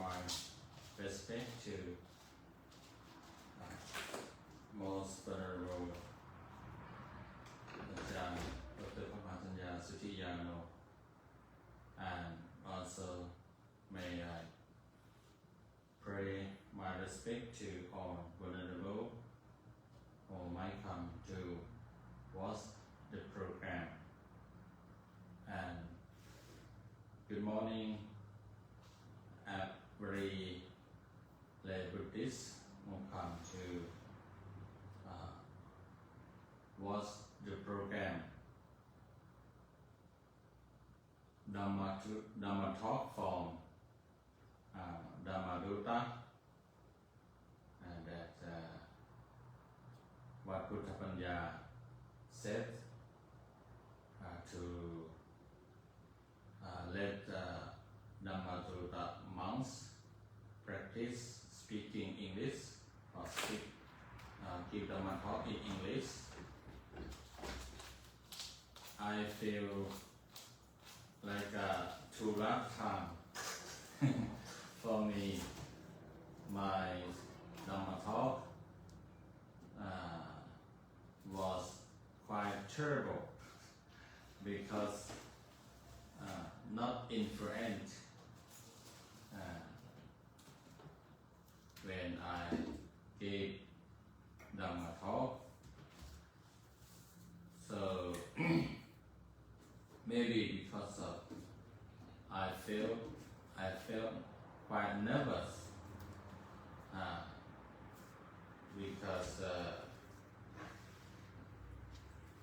my respect to most venerable Ajahn Dr. Papanjanya Sutiyano, and also may I pray my respect to all venerable who might come to watch the program. And good morning, every lay Buddhist who come to watch the program Dhamma talk from Dhammadutta, and that what Buddhapanya said to let Dhammadutta monks practice speaking English or give Dhamma talk in English. I feel like a true lifetime for me. My Dhamma talk was quite terrible because not influent when I gave Dhamma talk. So maybe because of I felt quite nervous because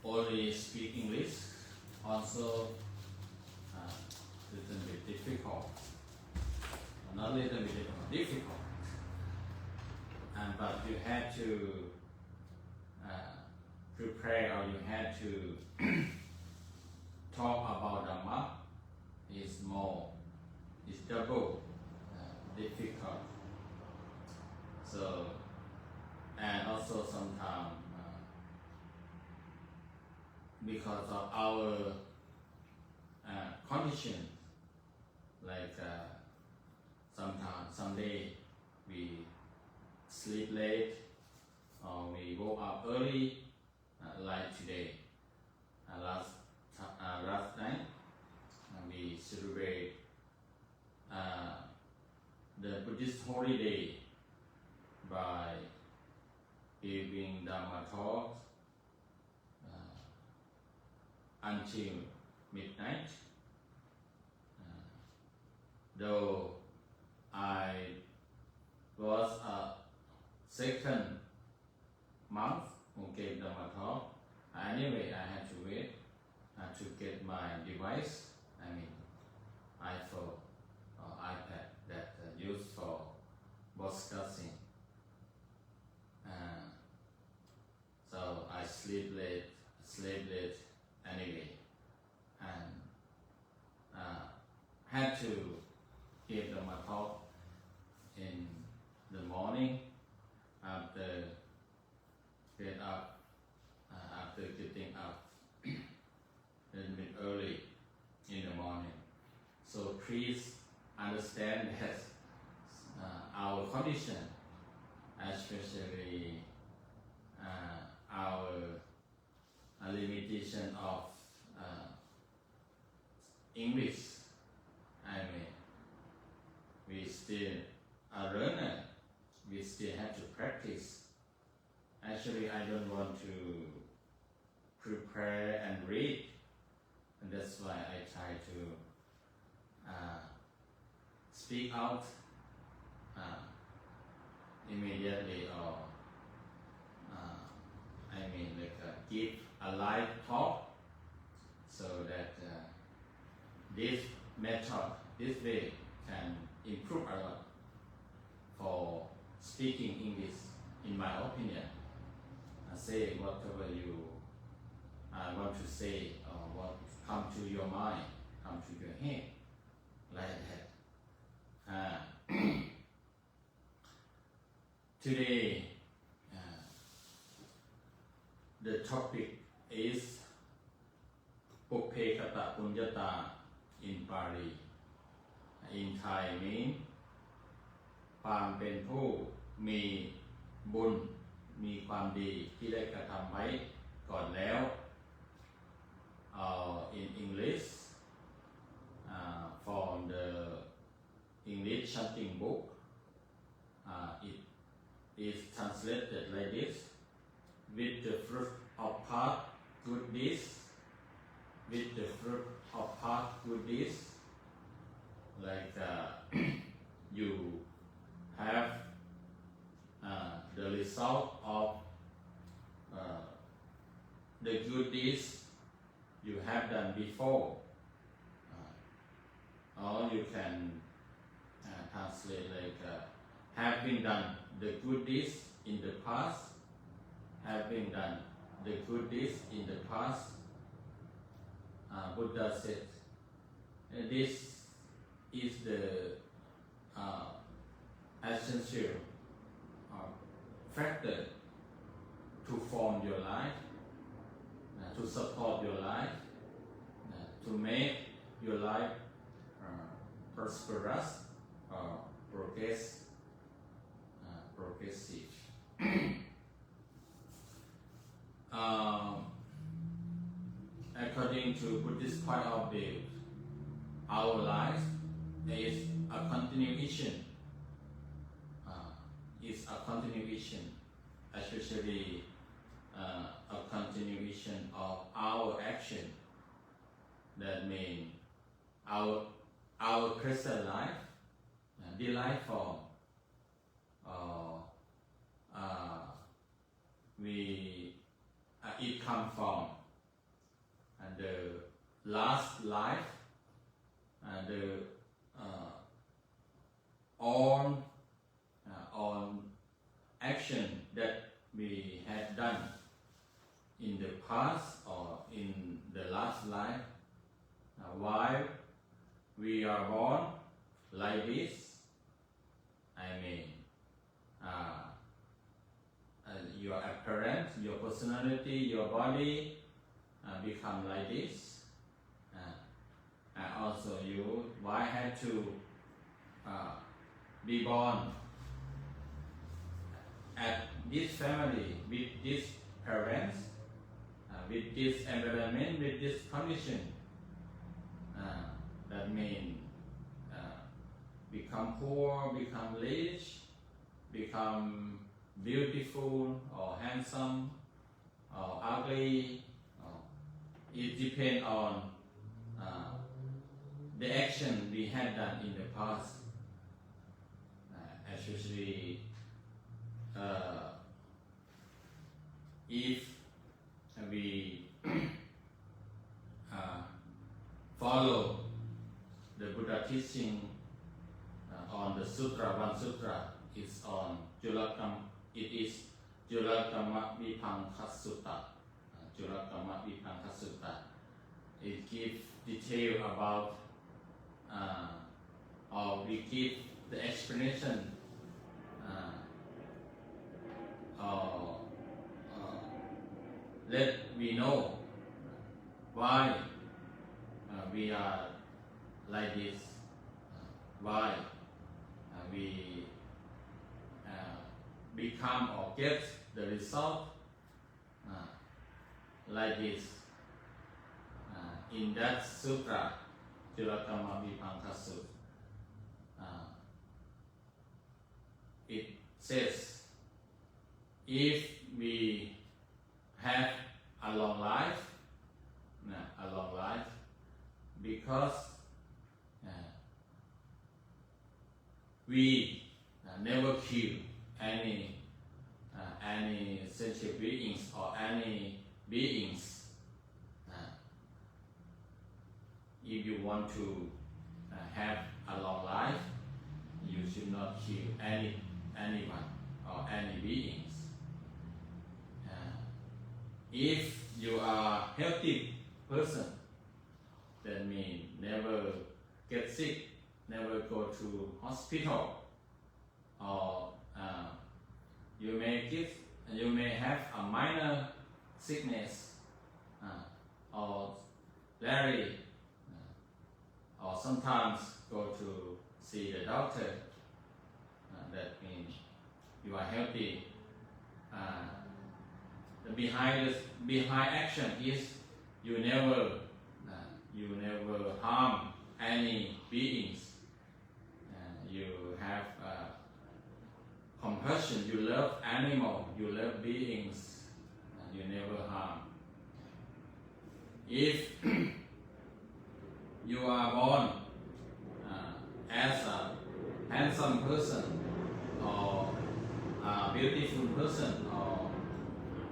only speak English also little bit difficult, not little bit difficult, but you had to prepare, or you had to talk about Dhamma is double difficult. So, and also sometimes because of our condition, like sometimes, someday we sleep late or we woke up early, like today. Last night we celebrate the Buddhist holiday by giving Dhamma talks until midnight. Though I was a second month who gave Dhamma talk, anyway I had to wait to get my device, iPhone or iPad that used for broadcasting. So I sleep late anyway, and had to give Dhamma talk in the morning after getting up a little bit early in the morning. So please understand that our condition, especially our limitation of English, we still are learner, we still have to practice. Actually, I don't want to prepare and read, and that's why I try to speak out immediately, or give a live talk, so that this method, this way can improve a lot for speaking English, in my opinion. Say whatever you want to say, or what come to your mind, come to your head, like that. Today, the topic is Puppe Kata Punyata in Pali. In Thai means ความเป็นผู้มีบุญมีความดีที่ได้กระทำไว้ก่อนแล้ว in English from the English chanting book it is translated like this with the fruit of past good deeds with the fruit of past good deeds like you have the result of the good deeds you have done before or you can translate like having done the good deeds in the past having done the good deeds in the past Buddha said this is the essential factor to form your life, to support your life, to make your life prosperous or progressive. According to Buddhist point of view, our life is a continuation. Especially a continuation of our action. That means our present life, the life form, it come from and the last life and the on action that we had done in the past or in the last life while we are born like this. I mean your appearance, your personality, your body become like this. And also you why had to be born at this family with these parents, with this environment, with this condition. That means become poor, become rich, become beautiful or handsome or ugly. It depends on the action we had done in the past, especially if we follow the Buddha teaching on the sutra, one sutra is on it is Julakamma Vipankasutta. Julakamma Vipankasutta. It gives detail about or we give the explanation let we know why we are like this, why we become or get the result like this. In that sutra, Julakamma Vipankasutta, it says if we have a long life, because we never kill any sentient beings or any beings. If you want to have a long life, you should not kill anyone or any beings. If you are healthy person, that means never get sick, never go to hospital, or you may have a minor sickness or very or sometimes go to see the doctor. that means you are healthy. The behind action is you never harm any beings. You have compassion. You love animal. You love beings. You never harm. If you are born as a handsome person or a beautiful person or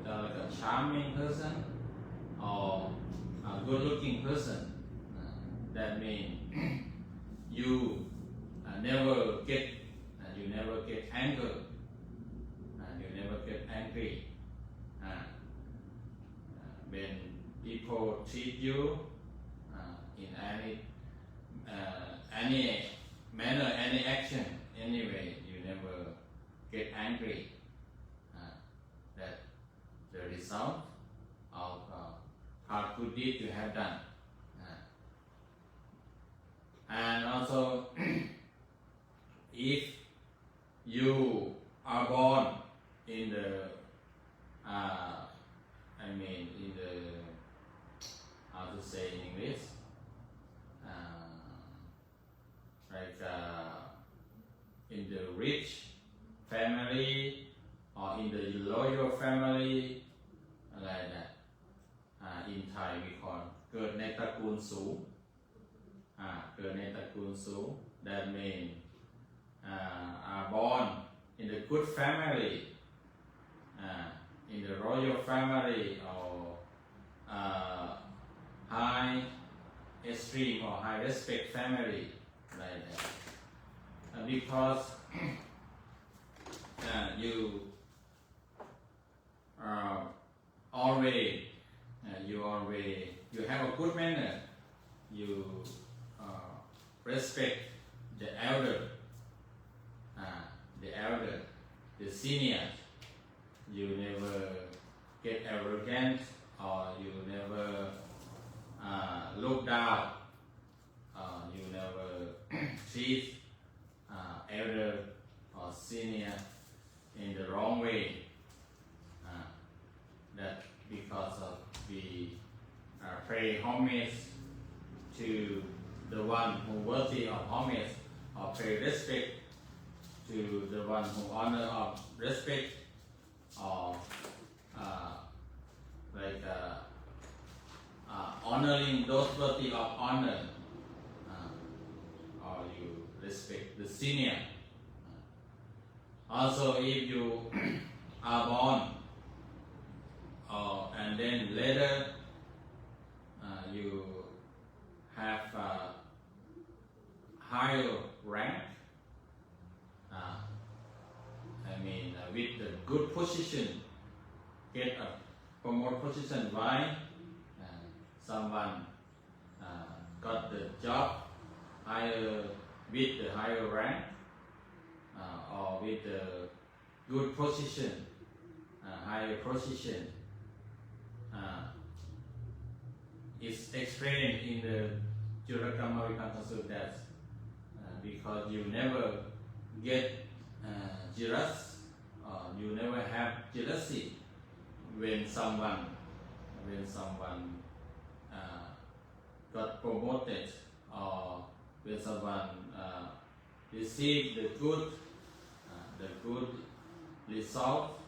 like a charming person or a good-looking person, that means you never get anger, you never get angry when people treat you in any manner, any action, anyway, you never get angry. That the result of hard good deed you have done. And also, if you are born in the, how to say in English, in the rich family or in the loyal family, like that. In Thai we call เกิดในตระกูลสูง เกิดในตระกูลสูง that means are born in the good family, in the royal family or high esteem or high respect family, like that. Because you always you have a good manner. You respect the elder, the senior. You never get arrogant or you never look down. You never treat elder or senior in the wrong way. That because of we pay homage to the one who worthy of homage or pay respect to the one who honor of respect or honoring those worthy of honor, or you respect the senior. Also, if you are born and then later you have a higher rank, with the good position, get a promote position. Why? Someone got the job higher with the higher rank or with the good position, higher position. It's explained in the Jurakamma Vipassana Sutta that because you never get jealous, you never have jealousy when someone got promoted or when someone received the good result,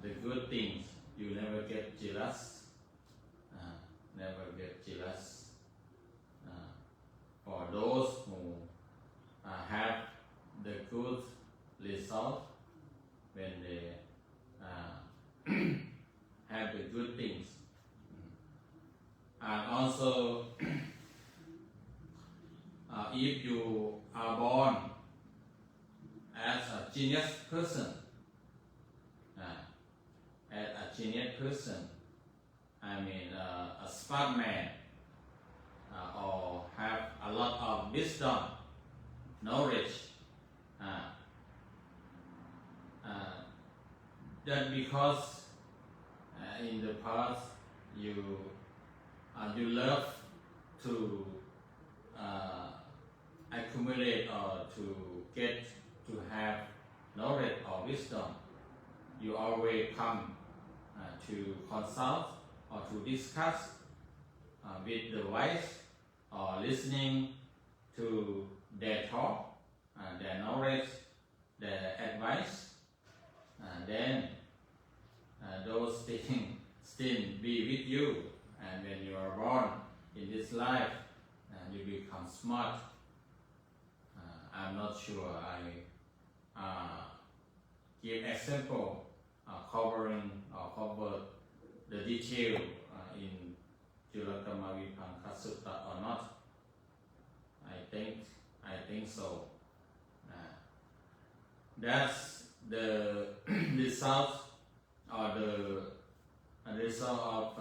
the good things. You never get jealous. For those who have the good result when they have the good things. And also, if you are born as a genius person, a smart man, or have a lot of wisdom, knowledge, that because in the past you love to accumulate or to get to have knowledge or wisdom, you always come to consult or to discuss with the wise or listening to their talk, their knowledge, their advice, then those things still be with you, and when you are born in this life, you become smart. I'm not sure I give example covering or cover the detail in Chulakama Vipanka Sutta or not. I think so. That's the result or the result of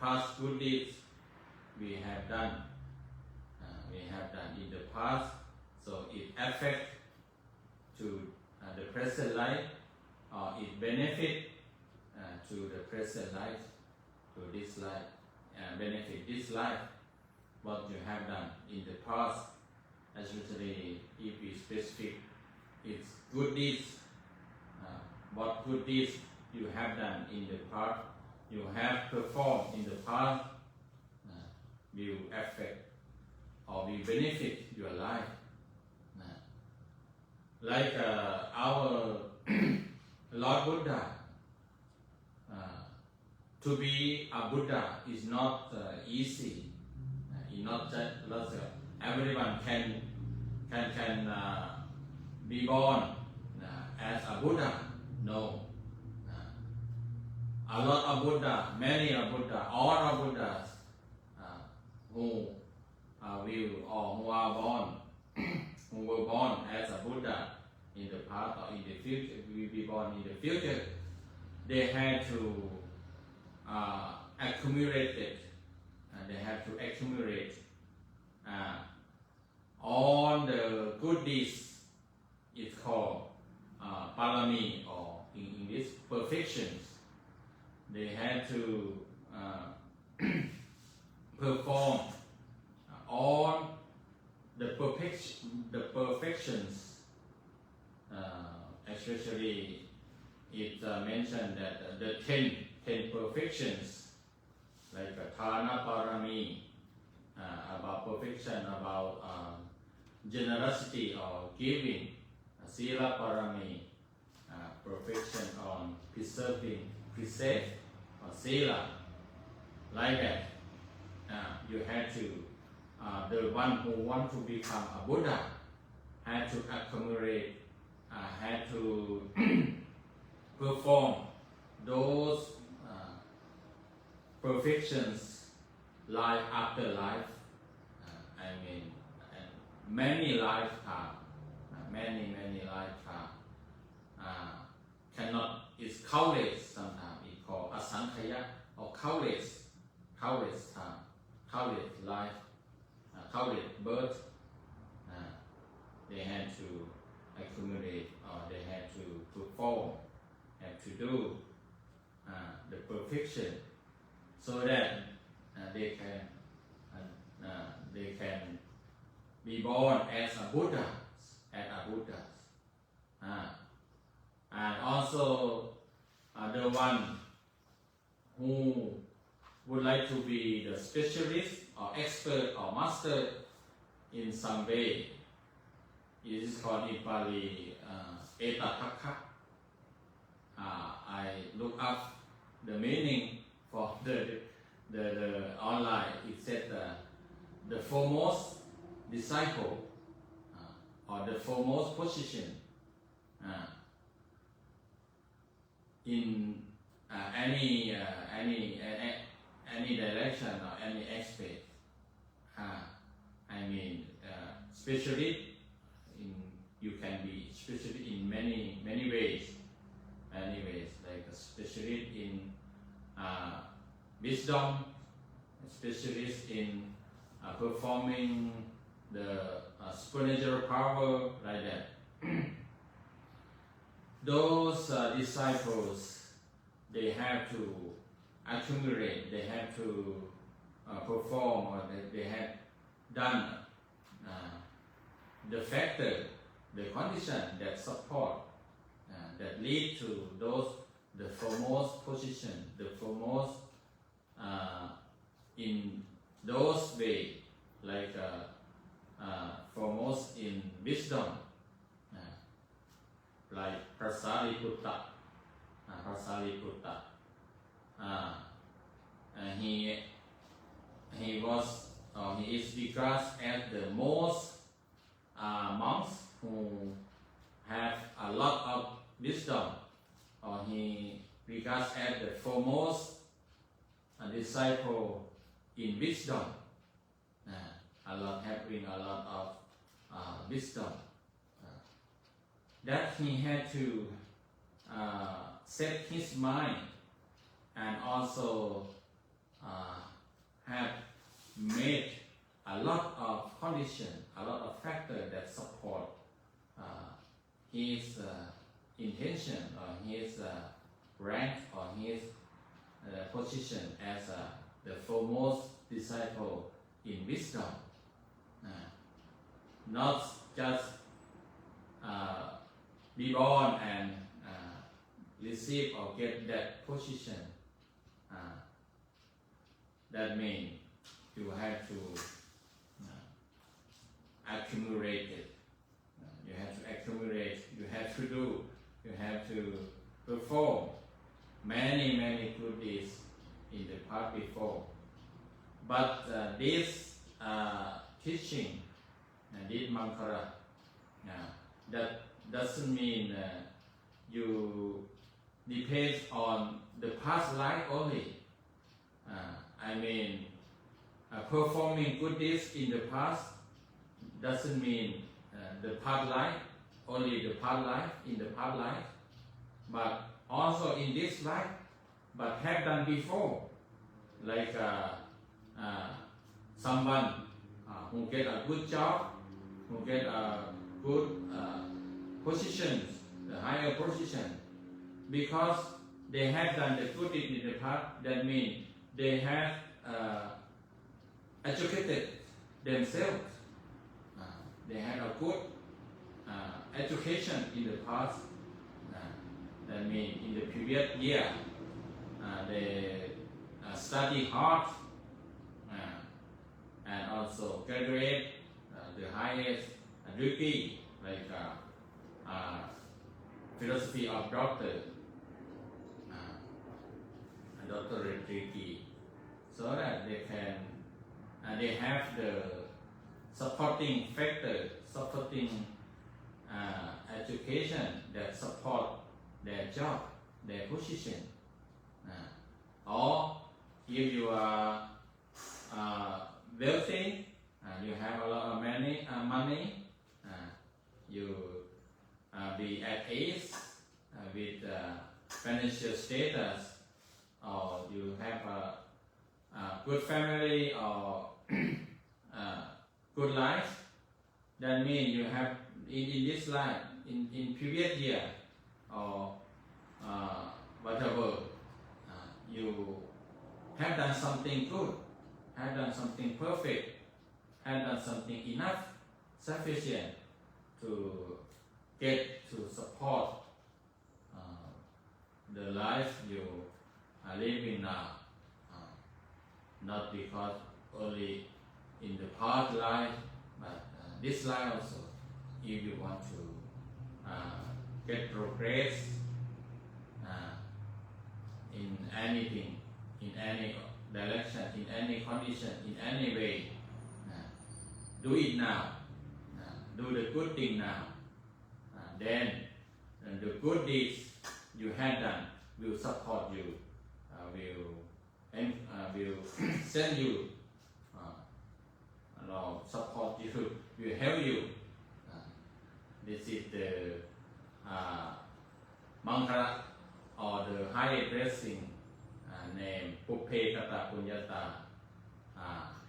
past good deeds we have done. In the past, so it affects to the present life, or it benefit to the present life, to this life, benefit this life, what you have done in the past, especially if we specific, it's good deeds, what good deeds you have done in the past, you have performed in the past, will affect or will benefit your life. Like our Lord Buddha, to be a Buddha is not easy. Not just everyone can be born as a Buddha. No. A lot of Buddha, many are Buddha, all are Buddhas who will or who are born, who were born as a Buddha in the past or in the future, will be born in the future. They had to accumulate it, and they have to accumulate all the good deeds. It's called parami, or in English perfections. They had to perform all the perfections. Especially it mentioned that the 10 perfections, like Thana Parami, about perfection, about generosity or giving, Sila Parami, perfection on preserving precept or Sila, like that. You had to, the one who want to become a Buddha had to accumulate, had to perform those perfections life after life. Many lifetimes, many lifetimes. Cannot, it's countless sometimes. It's called asankhaya, or countless time, countless life, countless birth. They had to accumulate, or they had to perform, had to do the perfection, so that they can be born as a Buddha, and also the one who would like to be the specialist or expert or master in some way. It is called in Pali Etathakha. I look up the meaning for the online. It said the foremost disciple, or the foremost position in any direction or any aspect. Specialist. You can be specialist in many ways. Like a specialist in wisdom, a specialist in performing the supernatural power, like that. Those disciples, they have to accumulate, they have to perform, or they have done the factor the condition that support, that lead to those, the foremost position, the foremost in those way, like foremost in wisdom, like Prasariputta. He was, he is regarded as the most monks who have a lot of wisdom, or he regards as the foremost disciple in wisdom, having a lot of wisdom. That he had to set his mind, and also have made a lot of conditions, a lot of factors that support his intention, or his rank, or his position as the foremost disciple in wisdom. Not just be born and receive or get that position. That means you have to accumulate it. You have to accumulate, you have to do, you have to perform many good deeds in the past before. But this teaching, this Mankara, that doesn't mean you depend on the past life only. I mean, performing good deeds in the past doesn't mean the past life, only the past life, in the past life, but also in this life, but have done before, like someone who get a good job, who get a good position, the higher position, because they have done the good deed in the past. That means they have educated themselves. They had a good education in the past. That means in the previous year they study hard and also graduate the highest degree, like philosophy of doctor, doctorate degree, so that they can they have the supporting factor, supporting education that support their job, their position. Or if you are wealthy, you have a lot of money, you be at ease with financial status, or you have a good family, or good life. That means you have in this life, in previous year, or whatever, you have done something good, have done something perfect, have done something enough, sufficient to get to support the life you are living now. Not because only in the past life, but this life also. If you want to get progress in anything, in any direction, in any condition, in any way, do it now. Do the good thing now. Then the good deeds you have done will support you, will send you, support you, will help you. This is the mantra, or the high blessing named Puppe Kata Punyata,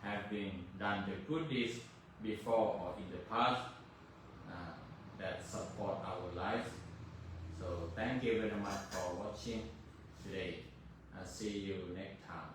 having done the good deeds before or in the past, that support our lives. So thank you very much for watching today. See you next time.